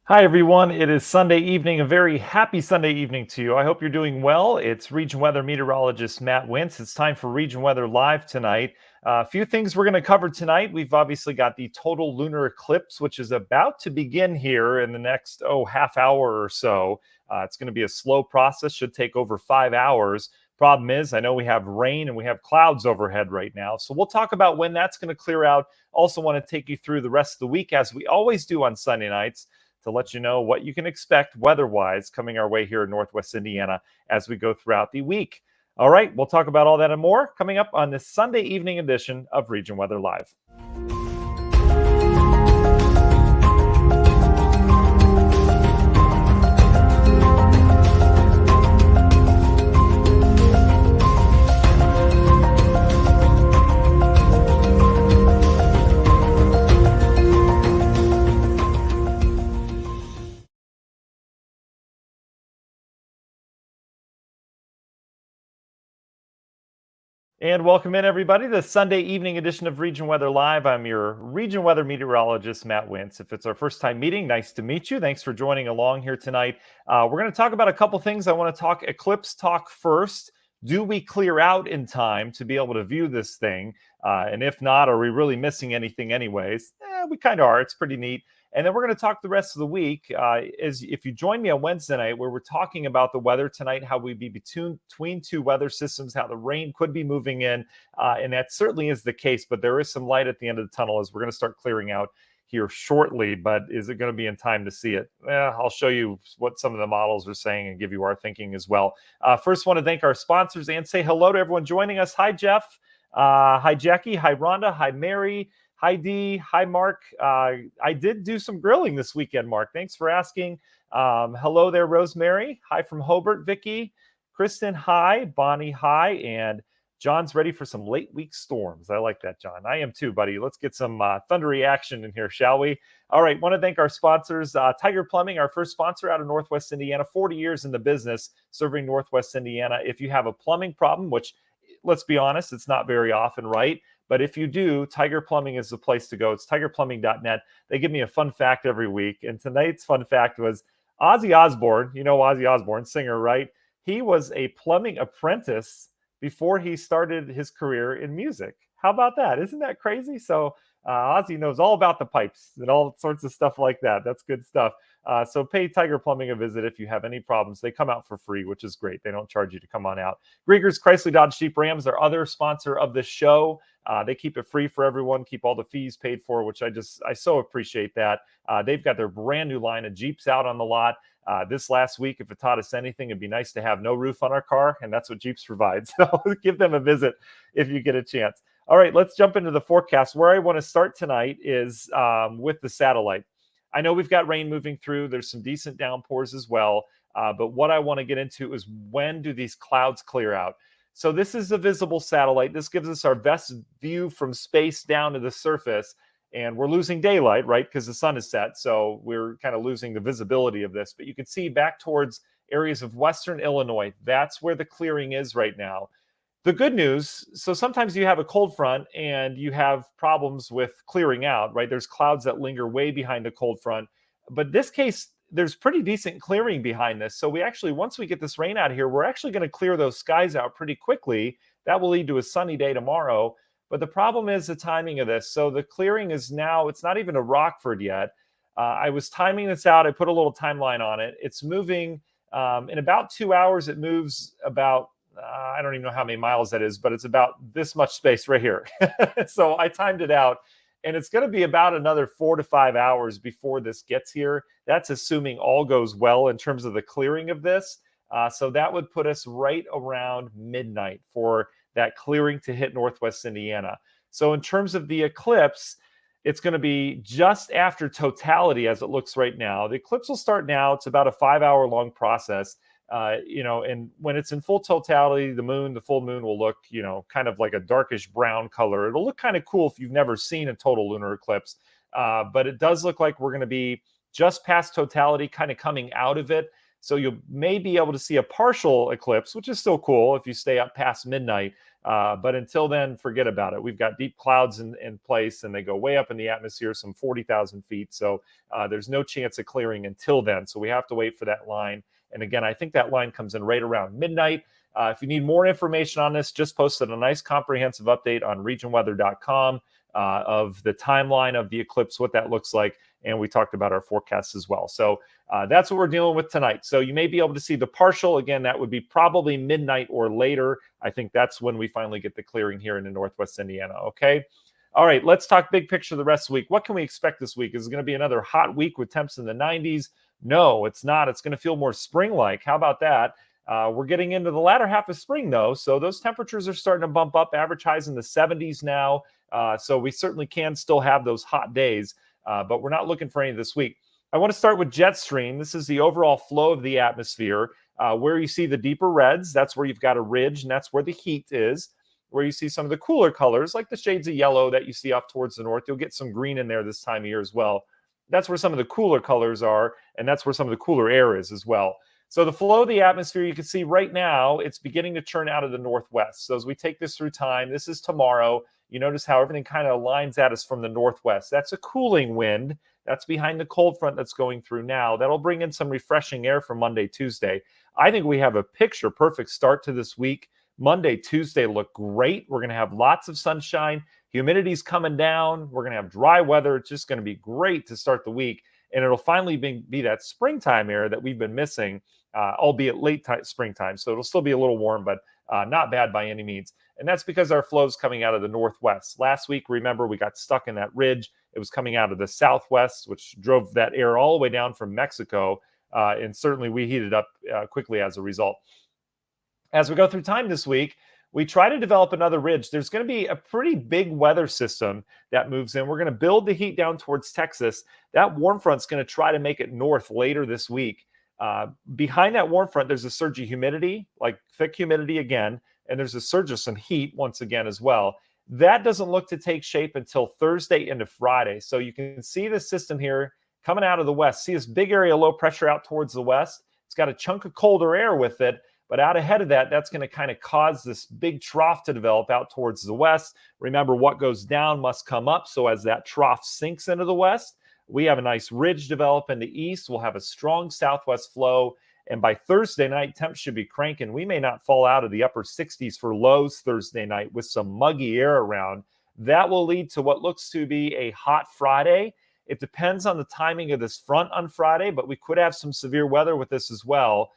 Hi, everyone. It is Sunday evening. A very happy Sunday evening to you. I hope you're doing well. It's region weather meteorologist Matt Wintz. It's time for Region Weather Live tonight. A few things we're going to cover tonight. We've obviously got the total lunar eclipse, which is about to begin here in the next, half hour or so. It's going to be a slow process, should take over 5 hours. Problem is, I know we have rain and we have clouds overhead right now. So we'll talk about when that's going to clear out. Also, want to take you through the rest of the week, as we always do on Sunday nights, to let you know what you can expect weather-wise coming our way here in Northwest Indiana as we go throughout the week. All right, we'll talk about all that and more coming up on this Sunday evening edition of Region Weather Live. And welcome in, everybody, to the Sunday evening edition of Region Weather Live. I'm your region weather meteorologist, Matt Wintz. If it's our first time meeting, nice to meet you. Thanks for joining along here tonight. We're going to talk about a couple things. I want to talk eclipse talk first. Do we clear out in time to be able to view this thing? And if not, are we really missing anything anyways? We kind of are. It's pretty neat. And then we're going to talk the rest of the week. As if you join me on Wednesday night, where we're talking about the weather tonight, how we be between two weather systems, how the rain could be moving in, and that certainly is the case. But there is some light at the end of the tunnel as we're going to start clearing out here shortly. But is it going to be in time to see it? I'll show you what some of the models are saying and give you our thinking as well. First, want to thank our sponsors and say hello to everyone joining us. Hi, Jeff. Hi, Jackie. Hi, Rhonda. Hi, Mary. Hi, Dee. Hi, Mark. I did do some grilling this weekend, Mark. Thanks for asking. Hello there, Rosemary. Hi from Hobart, Vicky. Kristen, hi. Bonnie, hi. And John's ready for some late week storms. I like that, John. I am too, buddy. Let's get some thundery action in here, shall we? All right. Want to thank our sponsors. Tiger Plumbing, our first sponsor out of Northwest Indiana, 40 years in the business, serving Northwest Indiana. If you have a plumbing problem, which, let's be honest, it's not very often, right? But if you do, Tiger Plumbing is the place to go. It's tigerplumbing.net. They give me a fun fact every week. And tonight's fun fact was Ozzy Osbourne. You know Ozzy Osbourne, singer, right? He was a plumbing apprentice before he started his career in music. How about that? Isn't that crazy? So Ozzy knows all about the pipes and all sorts of stuff like that. That's good stuff. So pay Tiger Plumbing a visit if you have any problems. They come out for free, which is great. They don't charge you to come on out. Grieger's Chrysler Dodge Jeep Rams, our other sponsor of the show. They keep it free for everyone, keep all the fees paid for, which I so appreciate that. They've got their brand new line of Jeeps out on the lot. This last week, if it taught us anything, it'd be nice to have no roof on our car, and that's what Jeeps provide. So give them a visit if you get a chance. All right, let's jump into the forecast. Where I want to start tonight is with the satellite. I know we've got rain moving through. There's some decent downpours as well. But what I want to get into is, when do these clouds clear out? So this is a visible satellite. This gives us our best view from space down to the surface. And we're losing daylight, right? Because the sun is set. So we're kind of losing the visibility of this. But you can see back towards areas of western Illinois. That's where the clearing is right now. The good news, so sometimes you have a cold front and you have problems with clearing out, right? There's clouds that linger way behind the cold front. But this case, there's pretty decent clearing behind this. So we actually, once we get this rain out of here, we're actually going to clear those skies out pretty quickly. That will lead to a sunny day tomorrow. But the problem is the timing of this. So the clearing is now, it's not even a Rockford yet. I was timing this out. I put a little timeline on it. It's moving in about 2 hours. It moves about, I don't even know how many miles that is, but it's about this much space right here. So I timed it out. And it's going to be about another 4 to 5 hours before this gets here. That's assuming all goes well in terms of the clearing of this. So that would put us right around midnight for that clearing to hit Northwest Indiana. So in terms of the eclipse, it's going to be just after totality as it looks right now. The eclipse will start now. It's about a 5-hour long process. And when it's in full totality, the full moon will look, kind of like a darkish brown color. It'll look kind of cool if you've never seen a total lunar eclipse. But it does look like we're going to be just past totality, kind of coming out of it. So you may be able to see a partial eclipse, which is still cool if you stay up past midnight. But until then, forget about it. We've got deep clouds in place, and they go way up in the atmosphere, some 40,000 feet. So there's no chance of clearing until then. So we have to wait for that line. And again, I think that line comes in right around midnight. If you need more information on this, just posted a nice comprehensive update on regionweather.com of the timeline of the eclipse, what that looks like. And we talked about our forecasts as well. So that's what we're dealing with tonight. So you may be able to see the partial. Again, that would be probably midnight or later. I think that's when we finally get the clearing here in Northwest Indiana. Okay. All right, let's talk big picture the rest of the week. What can we expect this week? Is it going to be another hot week with temps in the 90s? No, it's not. It's going to feel more spring-like. How about that? We're getting into the latter half of spring, though, so those temperatures are starting to bump up, average highs in the 70s now. So we certainly can still have those hot days, but we're not looking for any this week. I want to start with jet stream. This is the overall flow of the atmosphere. Where you see the deeper reds, that's where you've got a ridge, and that's where the heat is. Where you see some of the cooler colors, like the shades of yellow that you see off towards the north, you'll get some green in there this time of year as well. That's where some of the cooler colors are, and that's where some of the cooler air is as well. So the flow of the atmosphere, you can see right now, it's beginning to turn out of the northwest. So as we take this through time, this is tomorrow. You notice how everything kind of lines at us from the northwest. That's a cooling wind. That's behind the cold front that's going through now. That'll bring in some refreshing air for Monday, Tuesday. I think we have a picture-perfect start to this week. Monday, Tuesday look great. We're going to have lots of sunshine. Humidity's coming down. We're going to have dry weather. It's just going to be great to start the week. And it'll finally be that springtime air that we've been missing, albeit late springtime. So it'll still be a little warm, but not bad by any means. And that's because our flow's coming out of the northwest. Last week, remember, we got stuck in that ridge. It was coming out of the southwest, which drove that air all the way down from Mexico. And certainly we heated up quickly as a result. As we go through time this week, we try to develop another ridge. There's going to be a pretty big weather system that moves in. We're going to build the heat down towards Texas. That warm front's going to try to make it north later this week. Behind that warm front, there's a surge of humidity, like thick humidity again, and there's a surge of some heat once again as well. That doesn't look to take shape until Thursday into Friday. So you can see the system here coming out of the west. See this big area of low pressure out towards the west? It's got a chunk of colder air with it. But out ahead of that, that's going to kind of cause this big trough to develop out towards the west. Remember, what goes down must come up. So as that trough sinks into the west, we have a nice ridge develop in the east. We'll have a strong southwest flow. And by Thursday night, temps should be cranking. We may not fall out of the upper 60s for lows Thursday night with some muggy air around. That will lead to what looks to be a hot Friday. It depends on the timing of this front on Friday, but we could have some severe weather with this as well.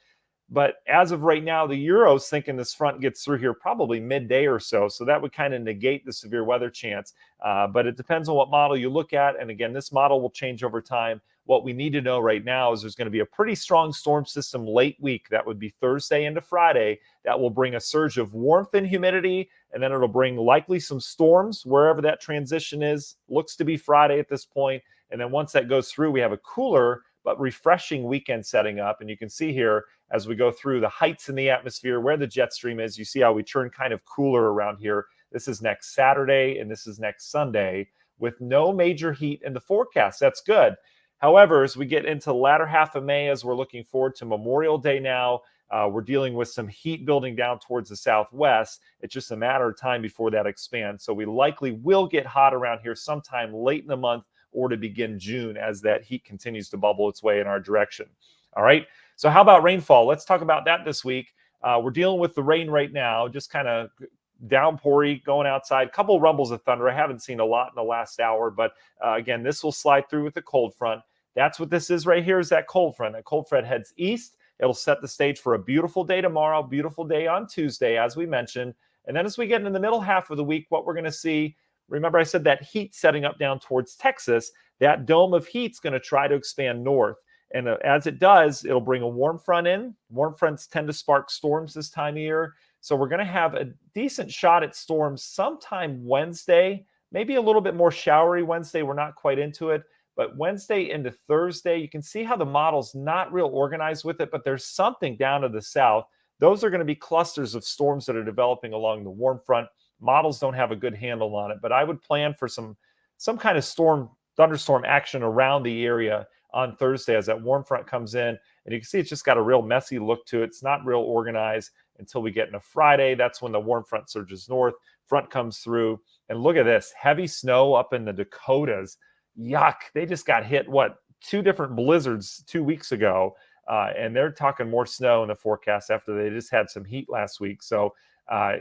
But as of right now, the Euro's thinking this front gets through here probably midday or so. So that would kind of negate the severe weather chance. But it depends on what model you look at. And again, this model will change over time. What we need to know right now is there's going to be a pretty strong storm system late week. That would be Thursday into Friday. That will bring a surge of warmth and humidity. And then it'll bring likely some storms wherever that transition is. Looks to be Friday at this point. And then once that goes through, we have a cooler but refreshing weekend setting up. And you can see here, as we go through the heights in the atmosphere, where the jet stream is, you see how we turn kind of cooler around here. This is next Saturday and this is next Sunday with no major heat in the forecast. That's good. However, as we get into the latter half of May, as we're looking forward to Memorial Day now, we're dealing with some heat building down towards the southwest. It's just a matter of time before that expands. So we likely will get hot around here sometime late in the month or to begin June as that heat continues to bubble its way in our direction. All right. So how about rainfall? Let's talk about that this week. We're dealing with the rain right now, just kind of downpoury going outside. Couple rumbles of thunder. I haven't seen a lot in the last hour, but again, this will slide through with the cold front. That's what this is right here, is that cold front. That cold front heads east. It'll set the stage for a beautiful day tomorrow, beautiful day on Tuesday, as we mentioned. And then as we get into the middle half of the week, what we're going to see, remember I said that heat setting up down towards Texas, that dome of heat's going to try to expand north. And as it does, it'll bring a warm front in. Warm fronts tend to spark storms this time of year. So we're going to have a decent shot at storms sometime Wednesday, maybe a little bit more showery Wednesday. We're not quite into it. But Wednesday into Thursday, you can see how the model's not real organized with it, but there's something down to the south. Those are going to be clusters of storms that are developing along the warm front. Models don't have a good handle on it, but I would plan for some kind of thunderstorm action around the area on Thursday as that warm front comes in. And you can see it's just got a real messy look to it. It's not real organized. until we get into Friday. That's when the warm front surges north. Front comes through. And look at this heavy snow up in the Dakotas. Yuck. They just got hit, what, 2 different blizzards 2 weeks ago. And they're talking more snow in the forecast after they just had some heat last week. So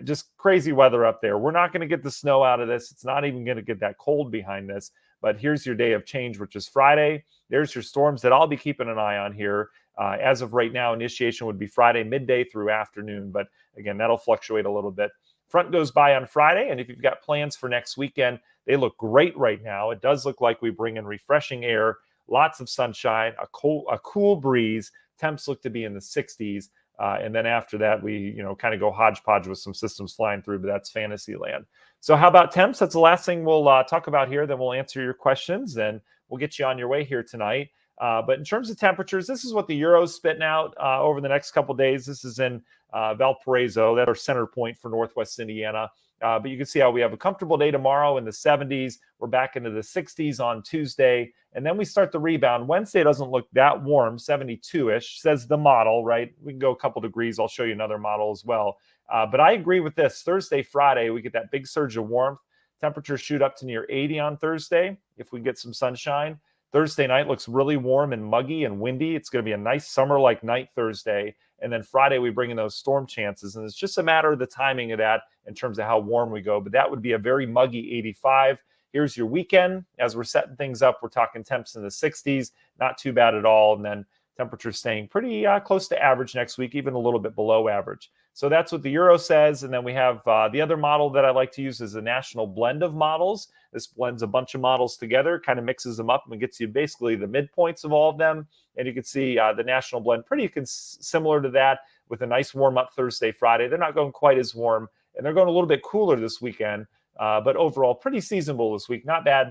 just crazy weather up there. We're not going to get the snow out of this. It's not even going to get that cold behind this. But here's your day of change, which is Friday. There's your storms that I'll be keeping an eye on here. As of right now, initiation would be Friday midday through afternoon. But again, that'll fluctuate a little bit. Front goes by on Friday. And if you've got plans for next weekend, they look great right now. It does look like we bring in refreshing air, lots of sunshine, a cool breeze. Temps look to be in the 60s. And then after that, we kind of go hodgepodge with some systems flying through, but that's fantasy land. So how about temps? That's the last thing we'll talk about here. Then we'll answer your questions and we'll get you on your way here tonight. But in terms of temperatures, this is what the Euro's spitting out over the next couple of days. This is in Valparaiso. That's our center point for Northwest Indiana. But you can see how we have a comfortable day tomorrow in the 70s. We're back into the 60s on Tuesday. And then we start the rebound. Wednesday doesn't look that warm, 72-ish, says the model, right? We can go a couple degrees. I'll show you another model as well. But I agree with this. Thursday, Friday, we get that big surge of warmth. Temperatures shoot up to near 80 on Thursday if we get some sunshine. Thursday night looks really warm and muggy and windy. It's going to be a nice summer-like night Thursday. And then Friday, we bring in those storm chances. And it's just a matter of the timing of that in terms of how warm we go. But that would be a very muggy 85. Here's your weekend. As we're setting things up, we're talking temps in the 60s. Not too bad at all. And then temperatures staying pretty close to average next week, even a little bit below average. So that's what the Euro says. And then we have the other model that I like to use is a national blend of models. This blends a bunch of models together, kind of mixes them up and gets you basically the midpoints of all of them. And you can see the national blend pretty similar to that with a nice warm up Thursday, Friday. They're not going quite as warm and they're going a little bit cooler this weekend. But overall, pretty seasonable this week. Not bad.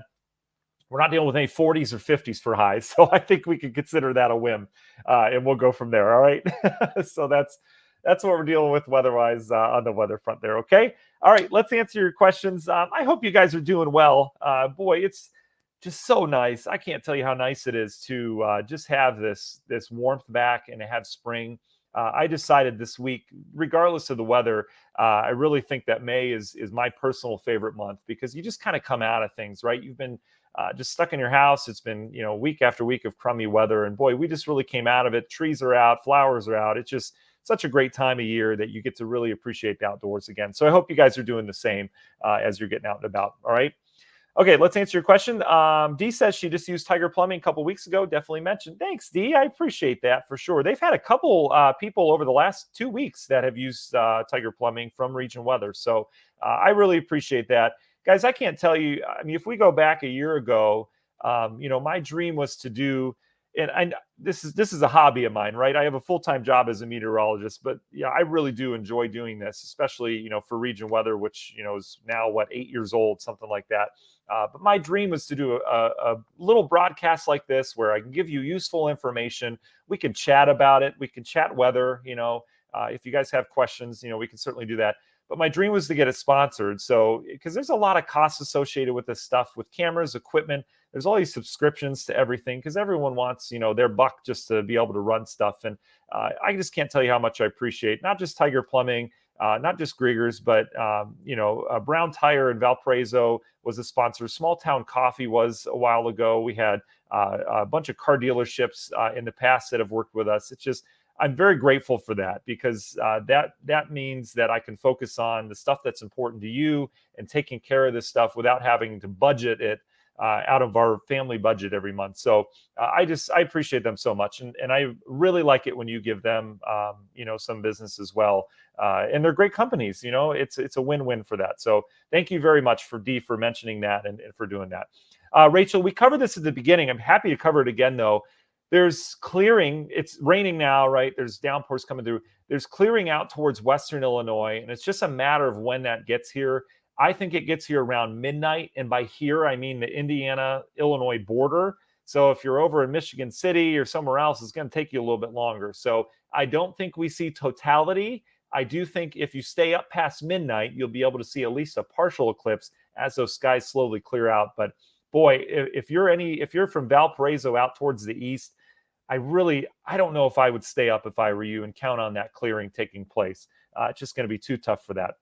We're not dealing with any 40s or 50s for highs. So I think we could consider that a whim. And we'll go from there. All right. So that's what we're dealing with weather-wise on the weather front there. Okay. All right. Let's answer your questions. I hope you guys are doing well. Boy, it's just so nice. I can't tell you how nice it is to just have this warmth back and to have spring. I decided this week, regardless of the weather, I really think that May is my personal favorite month because you just kind of come out of things, right? You've been just stuck in your house. It's been, week after week of crummy weather. And boy, we just really came out of it. Trees are out, flowers are out. It's just such a great time of year that you get to really appreciate the outdoors again. So I hope you guys are doing the same as you're getting out and about. All right. Okay, let's answer your question. Dee says she just used Tiger Plumbing a couple weeks ago. Definitely mentioned. Thanks, Dee. I appreciate that for sure. They've had a couple people over the last 2 weeks that have used Tiger Plumbing from Region Weather. So I really appreciate that. Guys, I can't tell you. I mean, if we go back a year ago, my dream was to do, and this is a hobby of mine, right? I have a full-time job as a meteorologist, but yeah, I really do enjoy doing this, especially, for Region Weather, which, is now 8 years old, something like that. But my dream was to do a little broadcast like this where I can give you useful information. We can chat about it. We can chat weather, if you guys have questions, we can certainly do that. But my dream was to get it sponsored. So, because there's a lot of costs associated with this stuff, with cameras, equipment. There's all these subscriptions to everything because everyone wants, their buck just to be able to run stuff. And I just can't tell you how much I appreciate not just Tiger Plumbing, not just Grieger's, but, Brown Tire in Valparaiso was a sponsor. Small Town Coffee was a while ago. We had a bunch of car dealerships in the past that have worked with us. It's just, I'm very grateful for that because that means that I can focus on the stuff that's important to you and taking care of this stuff without having to budget it out of our family budget every month. So I appreciate them so much. And I really like it when you give them, some business as well. And they're great companies, it's a win-win for that. So thank you very much for Dee for mentioning that and for doing that. Rachel, we covered this at the beginning. I'm happy to cover it again, though. There's clearing. It's raining now, right? There's downpours coming through. There's clearing out towards Western Illinois, and it's just a matter of when that gets here. I think it gets here around midnight, and by here, I mean the Indiana-Illinois border. So if you're over in Michigan City or somewhere else, it's going to take you a little bit longer. So I don't think we see totality. I do think if you stay up past midnight, you'll be able to see at least a partial eclipse as those skies slowly clear out. But boy, if you're from Valparaiso out towards the east, I don't know if I would stay up if I were you and count on that clearing taking place. It's just going to be too tough for that.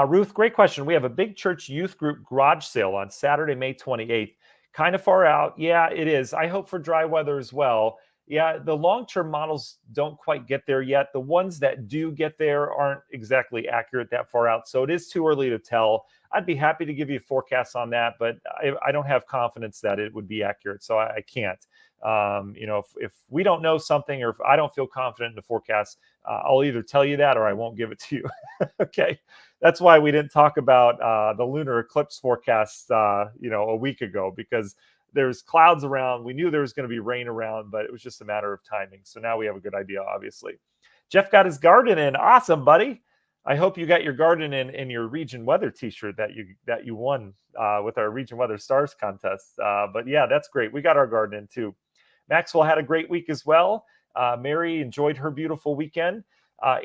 Ruth, great question. We have a big church youth group garage sale on Saturday, May 28th. Kind of far out. Yeah, it is. I hope for dry weather as well. Yeah, the long-term models don't quite get there yet. The ones that do get there aren't exactly accurate that far out. So it is too early to tell. I'd be happy to give you a forecast on that, but I don't have confidence that it would be accurate. So I can't. If we don't know something or if I don't feel confident in the forecast, I'll either tell you that or I won't give it to you. Okay. That's why we didn't talk about the lunar eclipse forecast, a week ago, because there's clouds around. We knew there was going to be rain around, but it was just a matter of timing. So now we have a good idea, obviously. Jeff got his garden in. Awesome, buddy. I hope you got your garden in your region weather T-shirt that you won with our region weather stars contest. But yeah, that's great. We got our garden in too. Maxwell had a great week as well. Mary enjoyed her beautiful weekend.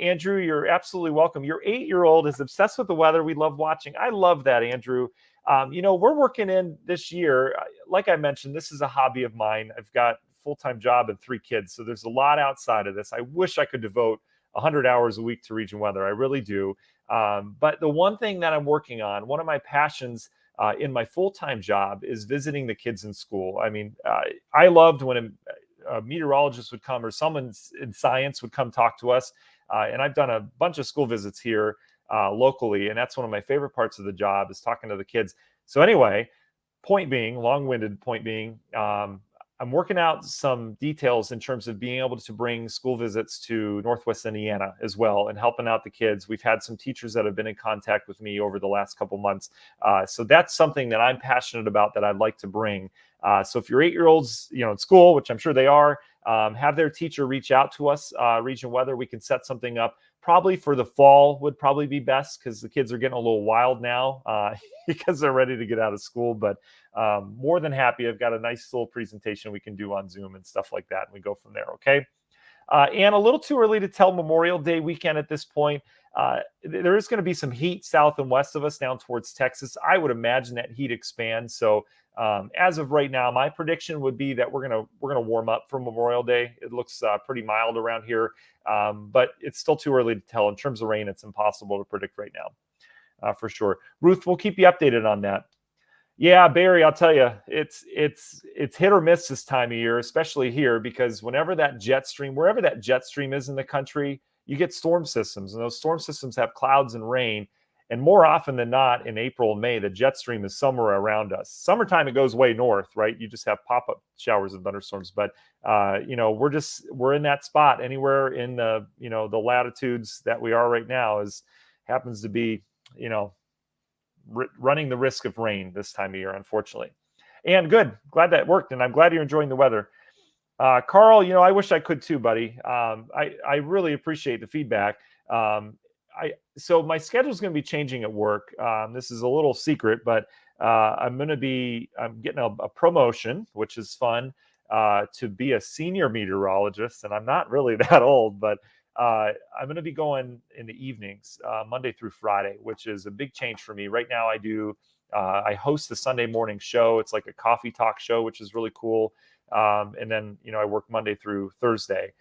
Andrew, you're absolutely welcome. Your 8-year-old is obsessed with the weather. We love watching. I love that, Andrew. We're working in this year. Like I mentioned, this is a hobby of mine. I've got a full-time job and 3 kids, so there's a lot outside of this. I wish I could devote 100 hours a week to region weather. I really do. But the one thing that I'm working on, one of my passions in my full-time job, is visiting the kids in school. I mean, I loved when a meteorologist would come or someone in science would come talk to us. And I've done a bunch of school visits here locally, and that's one of my favorite parts of the job, is talking to the kids. So anyway, long-winded point being, I'm working out some details in terms of being able to bring school visits to Northwest Indiana as well and helping out the kids. We've had some teachers that have been in contact with me over the last couple months. So that's something that I'm passionate about that I'd like to bring. So if your 8-year-olds, in school, which I'm sure they are, have their teacher reach out to us, Region Weather. We can set something up. Probably for the fall would probably be best, because the kids are getting a little wild now because they're ready to get out of school. But more than happy. I've got a nice little presentation we can do on Zoom and stuff like that, and we go from there. Okay. And a little too early to tell Memorial Day weekend at this point. There is going to be some heat south and west of us down towards Texas. I would imagine that heat expands. So as of right now, my prediction would be that we're gonna warm up for Memorial Day. It looks pretty mild around here, but it's still too early to tell. In terms of rain, it's impossible to predict right now, for sure. Ruth, we'll keep you updated on that. Yeah, Barry, I'll tell you, it's hit or miss this time of year, especially here, because wherever that jet stream is in the country, you get storm systems, and those storm systems have clouds and rain. And more often than not, in April and May, the jet stream is somewhere around us. Summertime, it goes way north, right? You just have pop-up showers and thunderstorms. But we're in that spot. Anywhere in the the latitudes that we are right now happens to be running the risk of rain this time of year, unfortunately. And good, glad that worked, and I'm glad you're enjoying the weather. Carl, I wish I could too, buddy. I really appreciate the feedback. So my schedule is going to be changing at work. This is a little secret, but I'm getting a promotion, which is fun, to be a senior meteorologist. And I'm not really that old, but I'm going to be going in the evenings, Monday through Friday, which is a big change for me. Right now I host the Sunday morning show. It's like a coffee talk show, which is really cool. And then, I work Monday through Thursday.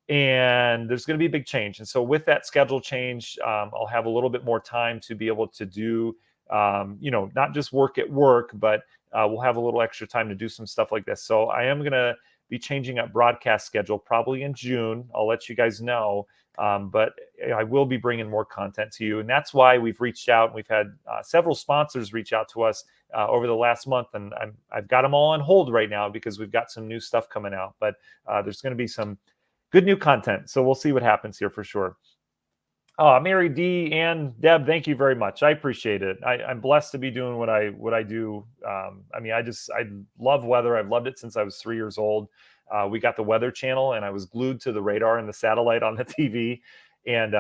And there's going to be a big change. And so with that schedule change, I'll have a little bit more time to be able to do, not just work at work, but we'll have a little extra time to do some stuff like this. So I am going to be changing up broadcast schedule probably in June. I'll let you guys know. But I will be bringing more content to you. And that's why we've reached out. And we've had several sponsors reach out to us over the last month. And I've got them all on hold right now because we've got some new stuff coming out. But there's going to be some good new content. So we'll see what happens here for sure. Mary D and Deb, thank you very much. I appreciate it. I'm blessed to be doing what I do. I love weather. I've loved it since I was 3 years old. We got the Weather Channel, and I was glued to the radar and the satellite on the TV. And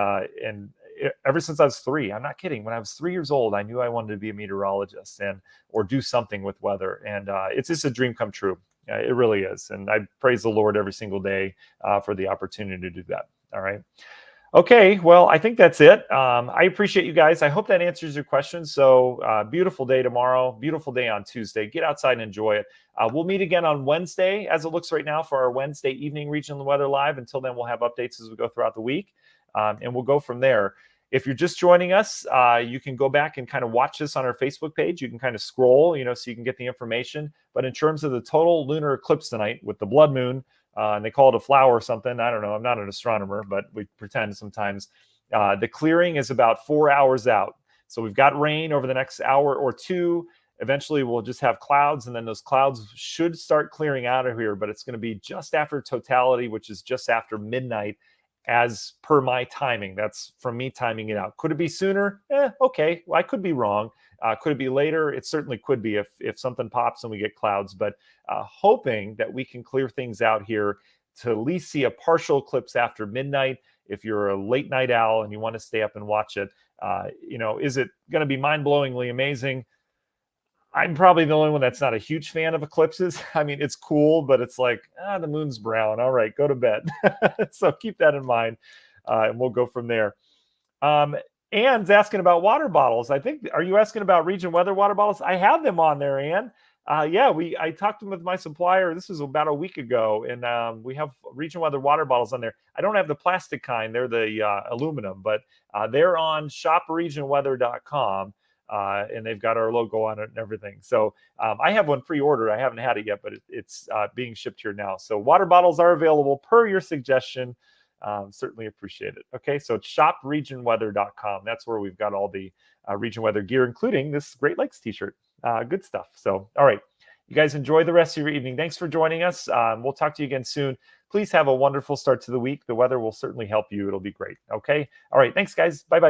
ever since I was 3, I'm not kidding. When I was 3 years old, I knew I wanted to be a meteorologist or do something with weather. And it's just a dream come true. It really is. And I praise the Lord every single day for the opportunity to do that. All right. Okay, well, I think that's it. I appreciate you guys. I hope that answers your questions. So, beautiful day tomorrow, beautiful day on Tuesday. Get outside and enjoy it. We'll meet again on Wednesday, as it looks right now, for our Wednesday evening Regional Weather Live. Until then, we'll have updates as we go throughout the week, and we'll go from there. If you're just joining us, you can go back and kind of watch this on our Facebook page. You can kind of scroll, so you can get the information. But in terms of the total lunar eclipse tonight with the blood moon, and they call it a flower or something. I don't know. I'm not an astronomer, but we pretend sometimes. The clearing is about 4 hours out. So we've got rain over the next hour or two. Eventually, we'll just have clouds, and then those clouds should start clearing out of here. But it's going to be just after totality, which is just after midnight, as per my timing. That's from me timing it out. Could it be sooner? Okay. Well, I could be wrong. Could it be later? It certainly could be if something pops and we get clouds. But hoping that we can clear things out here to at least see a partial eclipse after midnight. If you're a late night owl and you want to stay up and watch it, is it going to be mind-blowingly amazing? I'm probably the only one that's not a huge fan of eclipses. I mean, it's cool, but it's like, the moon's brown. All right, go to bed. So keep that in mind, and we'll go from there. Anne's asking about water bottles. I think, are you asking about region weather water bottles? I have them on there, Anne. Yeah, I talked with my supplier. This was about a week ago, and we have region weather water bottles on there. I don't have the plastic kind; they're the aluminum, but they're on shopregionweather.com, and they've got our logo on it and everything. So I have one pre-ordered. I haven't had it yet, but it's being shipped here now. So water bottles are available per your suggestion. Certainly appreciate it. Okay, so it's shopregionweather.com. That's where we've got all the region weather gear, including this Great Lakes t-shirt. Good stuff. So, all right, you guys enjoy the rest of your evening. Thanks for joining us. We'll talk to you again soon. Please have a wonderful start to the week. The weather will certainly help you. It'll be great. Okay. All right. Thanks, guys. Bye-bye.